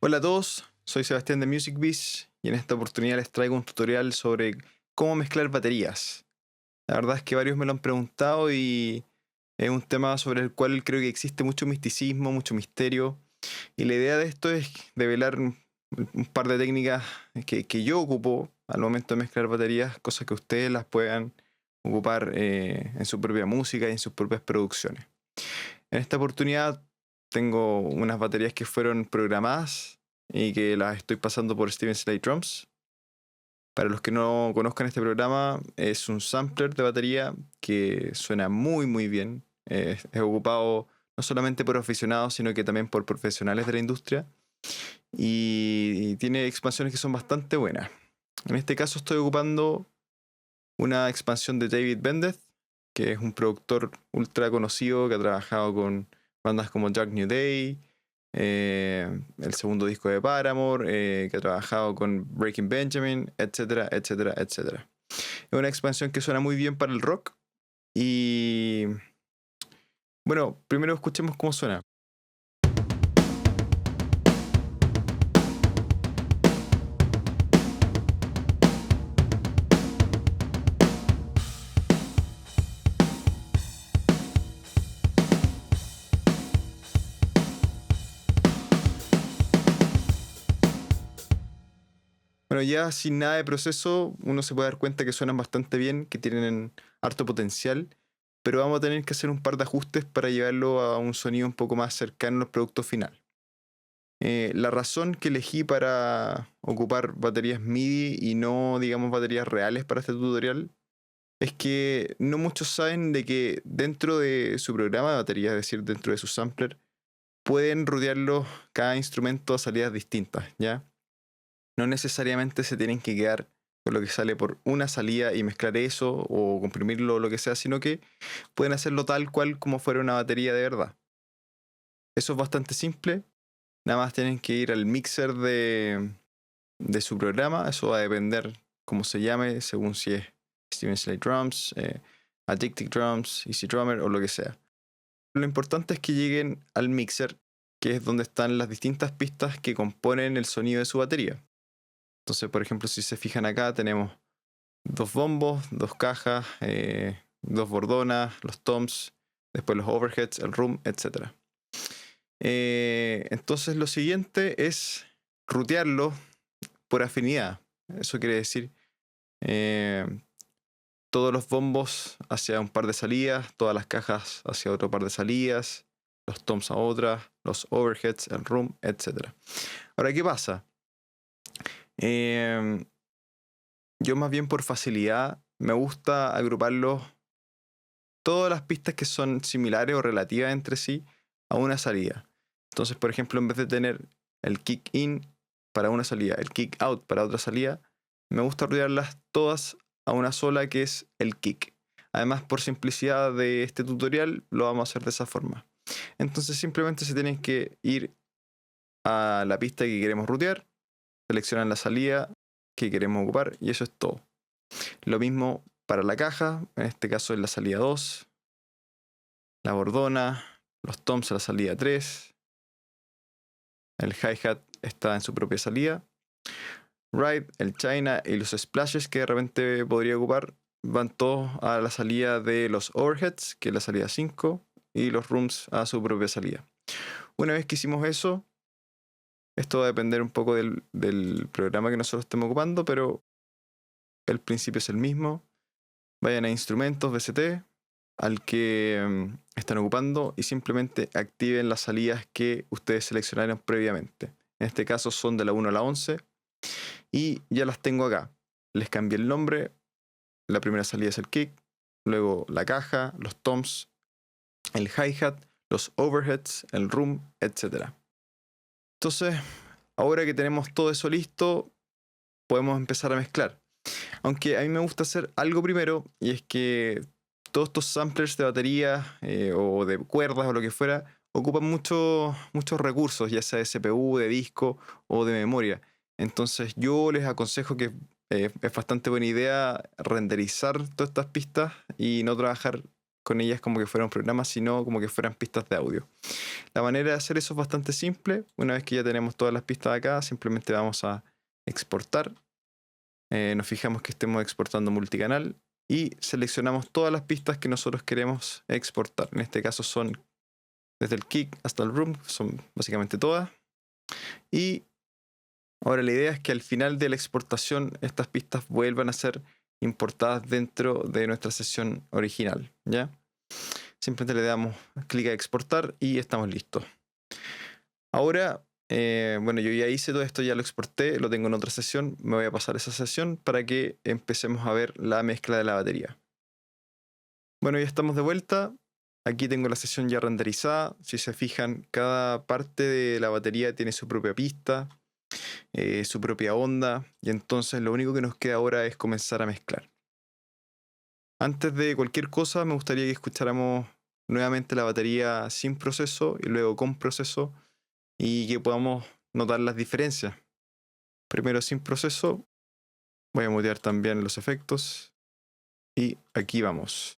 Hola a todos, soy Sebastián de MusicBiz y en esta oportunidad les traigo un tutorial sobre cómo mezclar baterías. La verdad es que varios me lo han preguntado y es un tema sobre el cual creo que existe mucho misticismo, mucho misterio. Y la idea de esto es develar un par de técnicas que yo ocupo al momento de mezclar baterías, cosas que ustedes las puedan ocupar en su propia música y en sus propias producciones. En esta oportunidad tengo unas baterías que fueron programadas y que las estoy pasando por Steven Slate Drums. Para los que no conozcan este programa, es un sampler de batería que suena muy muy bien. Es ocupado no solamente por aficionados, sino que también por profesionales de la industria. Y tiene expansiones que son bastante buenas. En este caso estoy ocupando una expansión de David Bendeth, que es un productor ultra conocido que ha trabajado con bandas como Jack New Day, el segundo disco de Paramore, que ha trabajado con Breaking Benjamin, etcétera, etcétera, etcétera. Es una expansión que suena muy bien para el rock y bueno, primero escuchemos cómo suena. Bueno, ya sin nada de proceso, uno se puede dar cuenta que suenan bastante bien, que tienen harto potencial, pero vamos a tener que hacer un par de ajustes para llevarlo a un sonido un poco más cercano al producto final. La razón que elegí para ocupar baterías MIDI y no, digamos, baterías reales para este tutorial es que no muchos saben de que dentro de su programa de batería, es decir, dentro de su sampler, pueden rodearlos cada instrumento a salidas distintas, ¿ya? No necesariamente se tienen que quedar con lo que sale por una salida y mezclar eso o comprimirlo o lo que sea, sino que pueden hacerlo tal cual como fuera una batería de verdad. Eso es bastante simple. Nada más tienen que ir al mixer de su programa. Eso va a depender cómo se llame, según si es Steven Slate Drums, Addictive Drums, Easy Drummer o lo que sea. Lo importante es que lleguen al mixer, que es donde están las distintas pistas que componen el sonido de su batería. Entonces, por ejemplo, si se fijan acá, tenemos dos bombos, dos cajas, dos bordonas, los toms, después los overheads, el room, etc. Entonces lo siguiente es rutearlo por afinidad. Eso quiere decir eh, todos los bombos hacia un par de salidas, todas las cajas hacia otro par de salidas, los toms a otras, los overheads, el room, etc. Ahora, ¿qué pasa? Eh, yo más bien por facilidad me gusta agruparlos todas las pistas que son similares o relativas entre sí a una salida. Entonces, por ejemplo, en vez de tener el kick in para una salida, el kick out para otra salida, me gusta rodearlas todas a una sola que es el kick. Además, por simplicidad de este tutorial, lo vamos a hacer de esa forma. Entonces, simplemente se tienen que ir a la pista que queremos rutear, seleccionan la salida que queremos ocupar y eso es todo. Lo mismo para la caja, en este caso es la salida 2, la bordona, los toms a la salida 3, el hi-hat está en su propia salida, ride, el china y los splashes que de repente podría ocupar van todos a la salida de los overheads, que es la salida 5, y los rooms a su propia salida. Una vez que hicimos eso, esto va a depender un poco del programa que nosotros estemos ocupando, pero el principio es el mismo. Vayan a instrumentos, VST, al que están ocupando y simplemente activen las salidas que ustedes seleccionaron previamente. En este caso son de la 1 a la 11 y ya las tengo acá. Les cambié el nombre. La primera salida es el kick, luego la caja, los toms, el hi-hat, los overheads, el room, etc. Entonces, ahora que tenemos todo eso listo, podemos empezar a mezclar. Aunque a mí me gusta hacer algo primero, y es que todos estos samplers de batería o de cuerdas o lo que fuera, ocupan muchos recursos, ya sea de CPU, de disco o de memoria. Entonces yo les aconsejo que es bastante buena idea renderizar todas estas pistas y no trabajar con ellas como que fueran programas, sino como que fueran pistas de audio. La manera de hacer eso es bastante simple. Una vez que ya tenemos todas las pistas acá, simplemente vamos a exportar. Nos fijamos que estemos exportando multicanal y seleccionamos todas las pistas que nosotros queremos exportar. En este caso son desde el kick hasta el room, son básicamente todas. Y ahora la idea es que al final de la exportación estas pistas vuelvan a ser importadas dentro de nuestra sesión original, ¿ya? Simplemente le damos clic a exportar y estamos listos. Ahora, bueno, yo ya hice todo esto, ya lo exporté, lo tengo en otra sesión. Me voy a pasar esa sesión para que empecemos a ver la mezcla de la batería. Bueno, ya estamos de vuelta. Aquí tengo la sesión ya renderizada. Si se fijan, cada parte de la batería tiene su propia pista, su propia onda, y entonces lo único que nos queda ahora es comenzar a mezclar. Antes de cualquier cosa, me gustaría que escucháramos nuevamente la batería sin proceso y luego con proceso y que podamos notar las diferencias. Primero sin proceso, voy a mutear también los efectos y aquí vamos.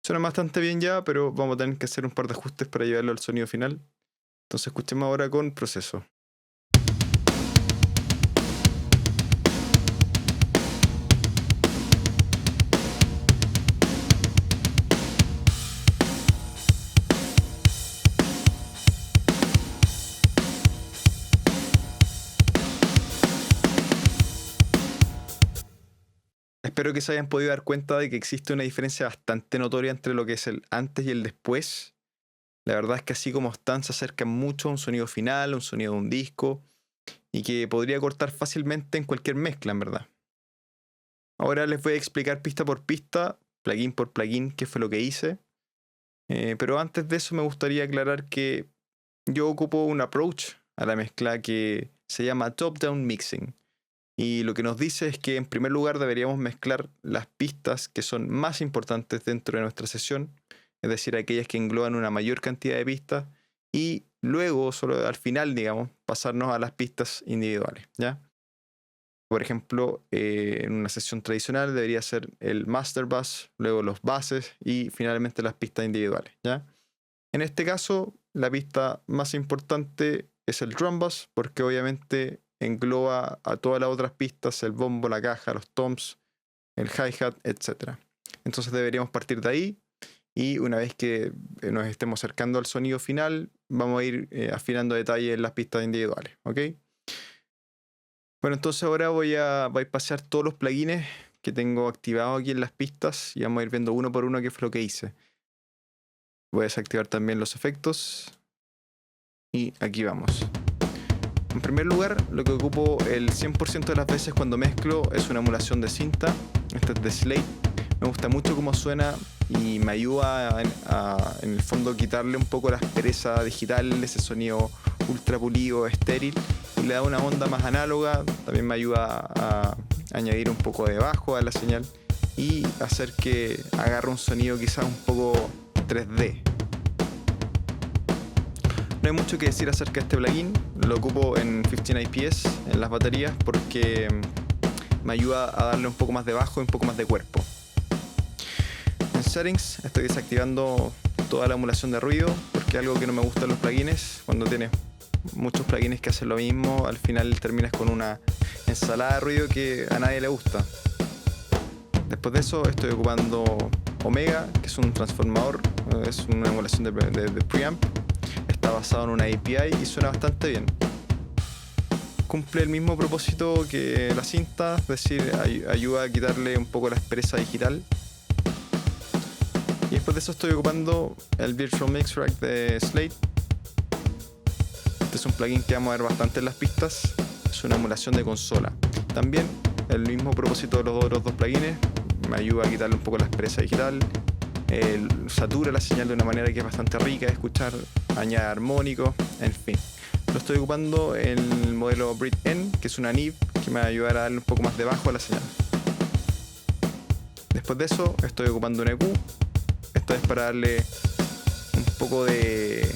Suena bastante bien ya, pero vamos a tener que hacer un par de ajustes para llevarlo al sonido final. Entonces escuchemos ahora con proceso. Espero que se hayan podido dar cuenta de que existe una diferencia bastante notoria entre lo que es el antes y el después. La verdad es que así como están, se acercan mucho a un sonido final, a un sonido de un disco, y que podría cortar fácilmente en cualquier mezcla, en verdad. Ahora les voy a explicar pista por pista, plugin por plugin, qué fue lo que hice. Pero antes de eso me gustaría aclarar que yo ocupo un approach a la mezcla que se llama top-down mixing. Y lo que nos dice es que en primer lugar deberíamos mezclar las pistas que son más importantes dentro de nuestra sesión, es decir, aquellas que engloban una mayor cantidad de pistas, y luego, solo al final, digamos, pasarnos a las pistas individuales, ¿ya? Por ejemplo, en una sesión tradicional debería ser el master bus, luego los buses y finalmente las pistas individuales, ¿ya? En este caso, la pista más importante es el drum bus, porque obviamente engloba a todas las otras pistas, el bombo, la caja, los toms, el hi-hat, etc. Entonces deberíamos partir de ahí y una vez que nos estemos acercando al sonido final, vamos a ir afinando detalles en las pistas individuales, ¿ok? Bueno, entonces ahora voy a bypassar todos los plugins que tengo activados aquí en las pistas y vamos a ir viendo uno por uno qué fue lo que hice. Voy a desactivar también los efectos y aquí vamos. En primer lugar, lo que ocupo el 100% de las veces cuando mezclo es una emulación de cinta. Esta es de Slate. Me gusta mucho cómo suena y me ayuda en el fondo quitarle un poco la aspereza digital, ese sonido ultra pulido, estéril, y le da una onda más análoga. También me ayuda a añadir un poco de bajo a la señal y hacer que agarre un sonido quizás un poco 3D. No hay mucho que decir acerca de este plugin. Lo ocupo en 15 IPS en las baterías porque me ayuda a darle un poco más de bajo y un poco más de cuerpo. En settings estoy desactivando toda la emulación de ruido porque algo que no me gusta en los plugins, cuando tienes muchos plugins que hacen lo mismo, al final terminas con una ensalada de ruido que a nadie le gusta. Después de eso estoy ocupando Omega, que es un transformador, es una emulación de preamp. Está basado en una API y suena bastante bien. Cumple el mismo propósito que la cinta, es decir, ayuda a quitarle un poco la aspereza digital. Y después de eso estoy ocupando el Virtual Mix Rack de Slate. Este es un plugin que vamos a ver bastante en las pistas. Es una emulación de consola. También el mismo propósito de los otros dos plugins. Me ayuda a quitarle un poco la aspereza digital. Satura la señal de una manera que es bastante rica de escuchar, añade armónicos, en fin. Lo estoy ocupando en el modelo Brit N, que es una NIV que me va a ayudar a darle un poco más de bajo a la señal. Después de eso estoy ocupando un EQ, esta vez para darle un poco de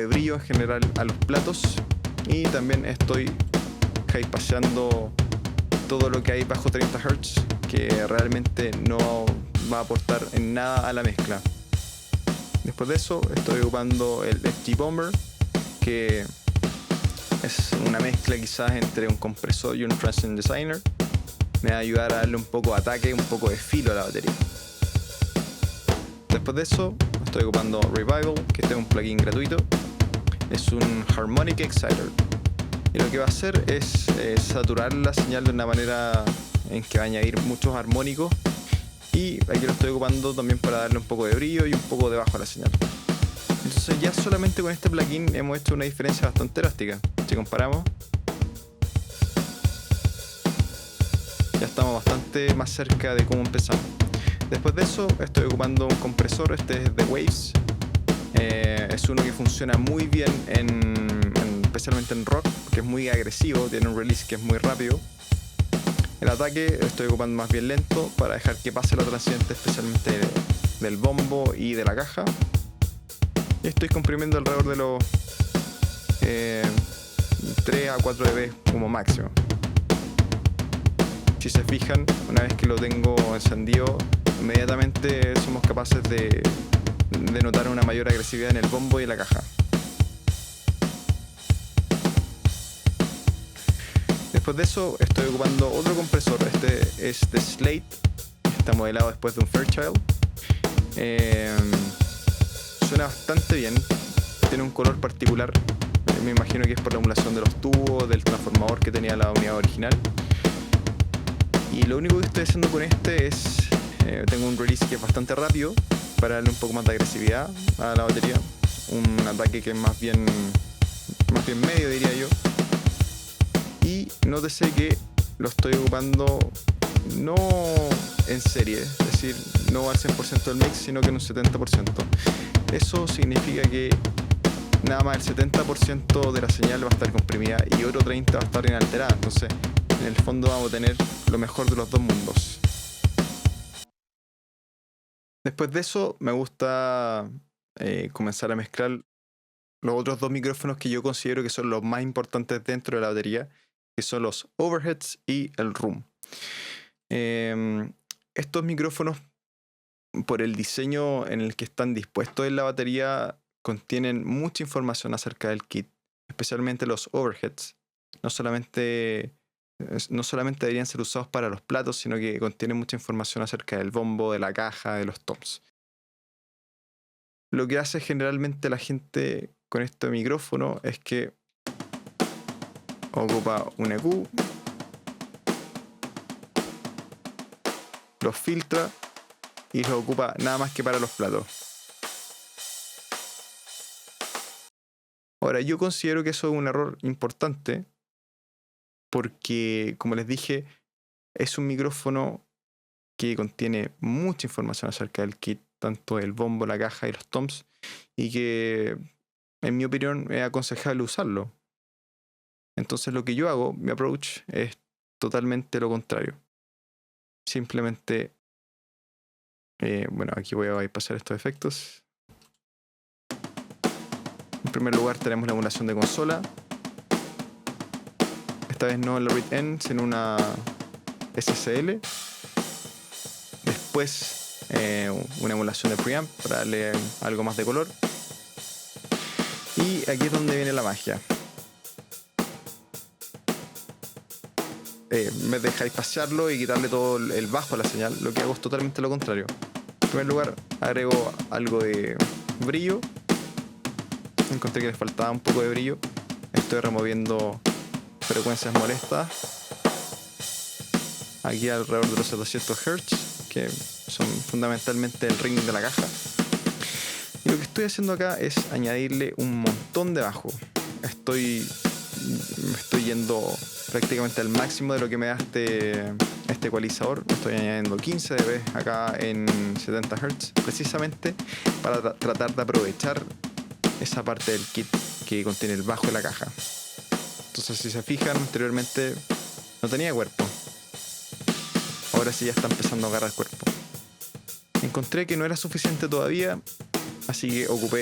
brillo en general a los platos, y también estoy highpassando todo lo que hay bajo 30 Hz, que realmente no va a aportar en nada a la mezcla. Después de eso estoy ocupando el FG Bomber, que es una mezcla quizás entre un compresor y un Transient Designer. Me va a ayudar a darle un poco de ataque, un poco de filo a la batería. Después de eso estoy ocupando Revival, que este es un plugin gratuito. Es un Harmonic Exciter, y lo que va a hacer es saturar la señal de una manera en que va a añadir muchos armónicos, y aquí lo estoy ocupando también para darle un poco de brillo y un poco de bajo a la señal. Entonces ya solamente con este plugin hemos hecho una diferencia bastante drástica. Si comparamos, ya estamos bastante más cerca de cómo empezamos. Después de eso estoy ocupando un compresor, este es de Waves. Es uno que funciona muy bien especialmente en rock, que es muy agresivo, tiene un release que es muy rápido. El ataque lo estoy ocupando más bien lento para dejar que pase la transiente, especialmente del bombo y de la caja. Y estoy comprimiendo alrededor de los 3 a 4 dB como máximo. Si se fijan, una vez que lo tengo encendido, inmediatamente somos capaces de notar una mayor agresividad en el bombo y en la caja. Después de eso estoy ocupando otro compresor, este es de Slate, está modelado después de un Fairchild. Suena bastante bien, tiene un color particular, me imagino que es por la emulación de los tubos, del transformador que tenía la unidad original. Y lo único que estoy haciendo con este es, tengo un release que es bastante rápido para darle un poco más de agresividad a la batería, un ataque que es más bien medio, diría yo. Y nótese que lo estoy ocupando no en serie, es decir, no al 100% del mix, sino que en un 70%. Eso significa que nada más el 70% de la señal va a estar comprimida y otro 30% va a estar inalterada. Entonces, en el fondo vamos a tener lo mejor de los dos mundos. Después de eso, me gusta comenzar a mezclar los otros dos micrófonos que yo considero que son los más importantes dentro de la batería, que son los overheads y el room. Estos micrófonos, por el diseño en el que están dispuestos en la batería, contienen mucha información acerca del kit, especialmente los overheads. No solamente deberían ser usados para los platos, sino que contienen mucha información acerca del bombo, de la caja, de los toms. Lo que hace generalmente la gente con este micrófono es que ocupa un EQ, los filtra y los ocupa nada más que para los platos. Ahora, yo considero que eso es un error importante porque, como les dije, es un micrófono que contiene mucha información acerca del kit, tanto el bombo, la caja y los toms, y que, en mi opinión, es aconsejable usarlo. Entonces lo que yo hago, mi approach, es totalmente lo contrario. Simplemente, bueno, aquí voy a pasar estos efectos. En primer lugar tenemos la emulación de consola. Esta vez no en la read-end, sino una SSL. Después una emulación de preamp para darle algo más de color. Y aquí es donde viene la magia. En vez de highpassearlo y quitarle todo el bajo a la señal, lo que hago es totalmente lo contrario. En primer lugar, agrego algo de brillo. Encontré que les faltaba un poco de brillo. Estoy removiendo frecuencias molestas. Aquí alrededor de los 700 Hz, que son fundamentalmente el ring de la caja. Y lo que estoy haciendo acá es añadirle un montón de bajo. Me estoy yendo prácticamente al máximo de lo que me da este ecualizador. Estoy añadiendo 15 dB acá en 70 Hz, precisamente para tratar de aprovechar esa parte del kit que contiene el bajo de la caja. Entonces, si se fijan, anteriormente no tenía cuerpo. ahora sí ya está empezando a agarrar cuerpo. Encontré que no era suficiente todavía, así que ocupé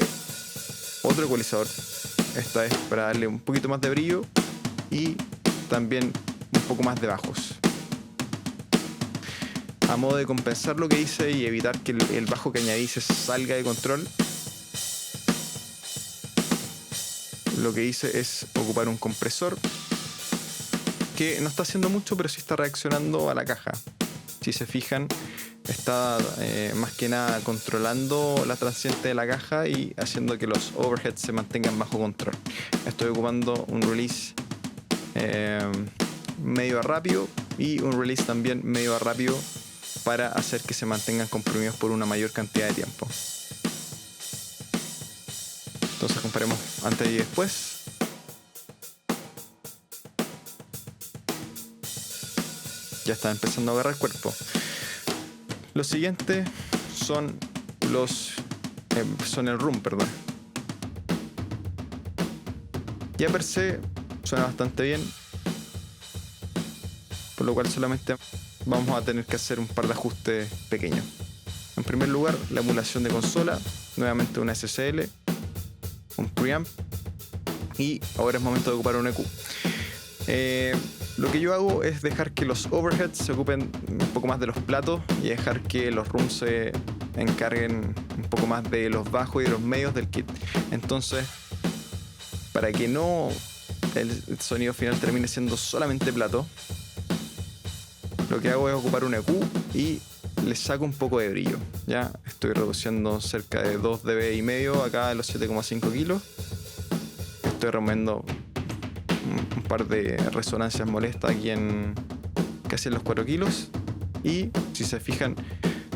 otro ecualizador, esta vez para darle un poquito más de brillo y también un poco más de bajos, a modo de compensar lo que hice y evitar que el bajo que añadí se salga de control. Lo que hice es ocupar un compresor que no está haciendo mucho, pero sí está reaccionando a la caja. Si se fijan, está más que nada controlando la transiente de la caja y haciendo que los overheads se mantengan bajo control. Estoy ocupando un release medio a rápido y un release también medio a rápido para hacer que se mantengan comprimidos por una mayor cantidad de tiempo. Entonces comparemos antes y después. Ya está empezando a agarrar cuerpo. Lo siguiente son el room, perdón. Ya per se suena bastante bien, por lo cual solamente vamos a tener que hacer un par de ajustes pequeños. En primer lugar, la emulación de consola, nuevamente una SSL, un preamp, y ahora es momento de ocupar un EQ. Lo que yo hago es dejar que los overheads se ocupen un poco más de los platos y dejar que los rooms se encarguen un poco más de los bajos y de los medios del kit. Entonces, para que no el sonido final termine siendo solamente plato, lo que hago es ocupar un EQ y le saco un poco de brillo. Ya estoy reduciendo cerca de 2 dB y medio acá en los 7,5 kilos. Estoy removiendo un par de resonancias molestas aquí en casi en los 4 kilos. Y si se fijan,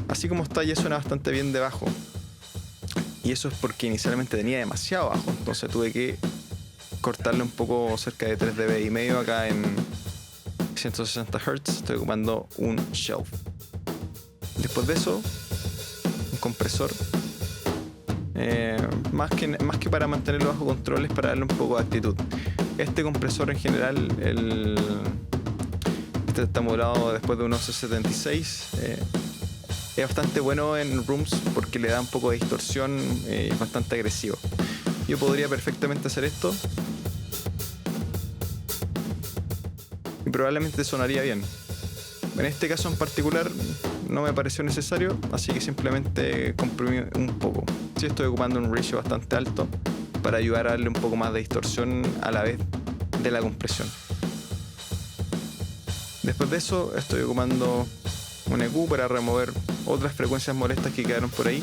así como está, ya suena bastante bien de bajo. Y eso es porque inicialmente tenía demasiado bajo, entonces tuve que cortarle un poco, cerca de 3 dB y medio acá en 160 Hz. Estoy ocupando un shelf. Después de eso, un compresor. Más que para mantenerlo bajo control, es para darle un poco de actitud. Este compresor en general, este está modulado después de un OC76. Es bastante bueno en rooms porque le da un poco de distorsión, es bastante agresivo. Yo podría perfectamente hacer esto y probablemente sonaría bien. En este caso en particular no me pareció necesario, así que simplemente comprimí un poco. Sí, estoy ocupando un ratio bastante alto para ayudar a darle un poco más de distorsión a la vez de la compresión. Después de eso estoy ocupando un EQ para remover otras frecuencias molestas que quedaron por ahí.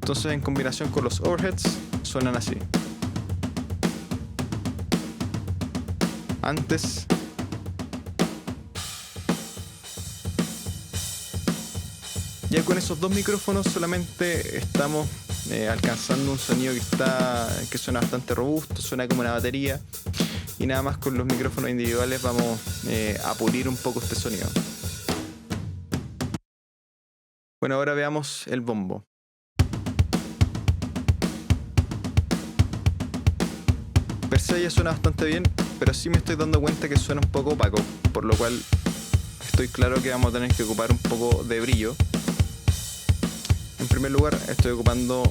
Entonces, en combinación con los overheads, suenan así. Antes ya con esos dos micrófonos solamente estamos alcanzando un sonido que suena bastante robusto, suena como una batería, y nada más con los micrófonos individuales vamos a pulir un poco este sonido. Bueno, ahora veamos el bombo. Per se ya suena bastante bien, pero sí me estoy dando cuenta que suena un poco opaco, por lo cual estoy claro que vamos a tener que ocupar un poco de brillo. En primer lugar, estoy ocupando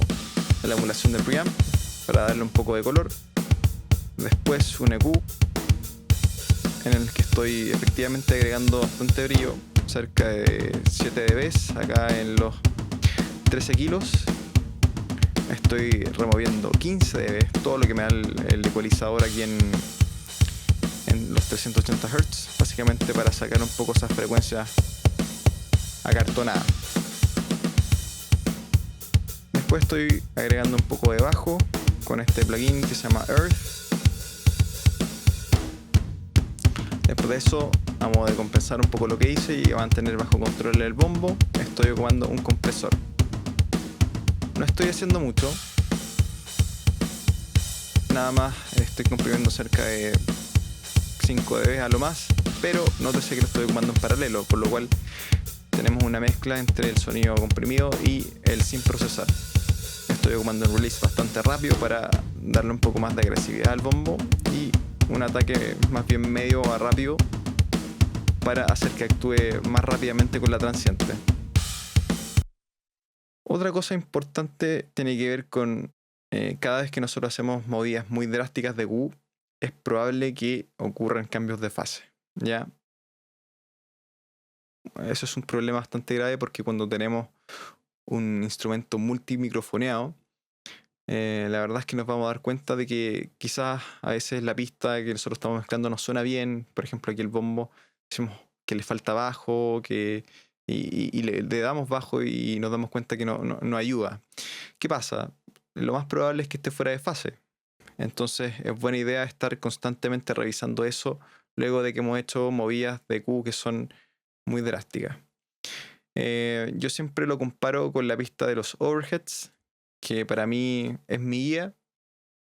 la emulación de preamp para darle un poco de color. Después un EQ en el que estoy efectivamente agregando bastante brillo, cerca de 7 dB acá en los 13 kilos. Estoy removiendo 15 dB, todo lo que me da el ecualizador aquí en los 380 Hz, básicamente para sacar un poco esas frecuencias acartonadas. Después estoy agregando un poco de bajo con este plugin que se llama Earth. Después de eso, a modo de compensar un poco lo que hice y mantener bajo control el bombo, estoy ocupando un compresor. No estoy haciendo mucho, nada más estoy comprimiendo cerca de 5 dB a lo más, pero nótese que lo estoy ocupando en paralelo, por lo cual tenemos una mezcla entre el sonido comprimido y el sin procesar. Estoy ocupando un release bastante rápido para darle un poco más de agresividad al bombo y un ataque más bien medio a rápido para hacer que actúe más rápidamente con la transiente. Otra cosa importante tiene que ver con cada vez que nosotros hacemos movidas muy drásticas de Q, es probable que ocurran cambios de fase, ¿ya? Eso es un problema bastante grave porque cuando tenemos un instrumento multimicrofoneado, la verdad es que nos vamos a dar cuenta de que quizás a veces la pista que nosotros estamos mezclando no suena bien. Por ejemplo, aquí el bombo decimos que le falta bajo, y le damos bajo y nos damos cuenta que no ayuda. ¿Qué pasa? Lo más probable es que esté fuera de fase. Entonces es buena idea estar constantemente revisando eso luego de que hemos hecho movidas de Q que son muy drásticas. Yo siempre lo comparo con la pista de los overheads, que para mí es mi guía,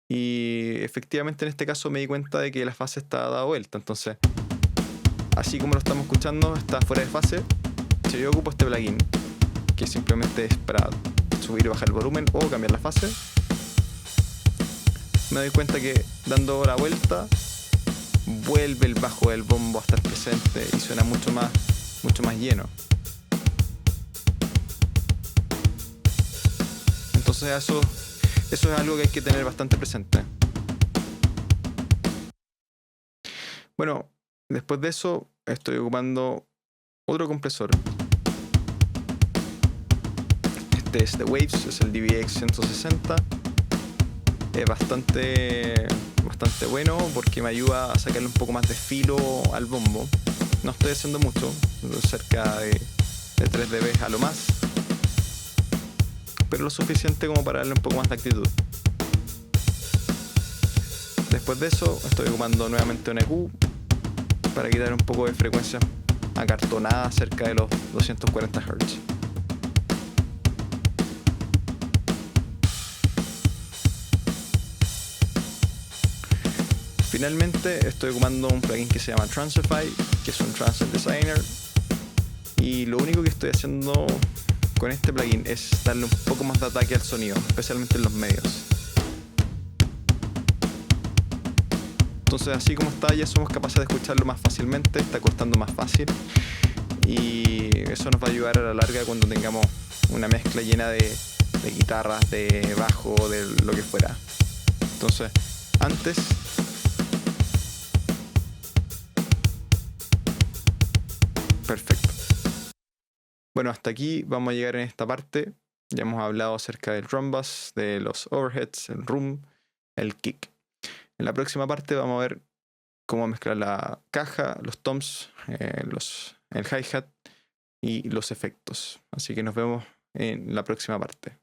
y efectivamente en este caso me di cuenta de que la fase está dada vuelta. Entonces, así como lo estamos escuchando, está fuera de fase. Si yo ocupo este plugin, que simplemente es para subir y bajar el volumen o cambiar la fase, me doy cuenta que dando la vuelta vuelve el bajo del bombo a estar presente y suena mucho más lleno. Entonces eso es algo que hay que tener bastante presente. Bueno, después de eso estoy ocupando otro compresor. Este es de Waves, es el DVX 160. Es bastante bueno porque me ayuda a sacarle un poco más de filo al bombo. No estoy haciendo mucho, cerca de 3 dB a lo más, pero lo suficiente como para darle un poco más de actitud. Después de eso estoy ocupando nuevamente un EQ para quitar un poco de frecuencia acartonada cerca de los 240 Hz. Finalmente estoy ocupando un plugin que se llama Transify, que es un Transient Designer, y lo único que estoy haciendo con este plugin es darle un poco más de ataque al sonido, especialmente en los medios. Entonces, así como está, ya somos capaces de escucharlo más fácilmente, está cortando más fácil, y eso nos va a ayudar a la larga cuando tengamos una mezcla llena de guitarras, de bajo, de lo que fuera. Entonces, antes perfecto. Bueno, hasta aquí vamos a llegar en esta parte. Ya hemos hablado acerca del drum bus, de los overheads, el room, el kick. En la próxima parte vamos a ver cómo mezclar la caja, los toms, el hi-hat y los efectos. Así que nos vemos en la próxima parte.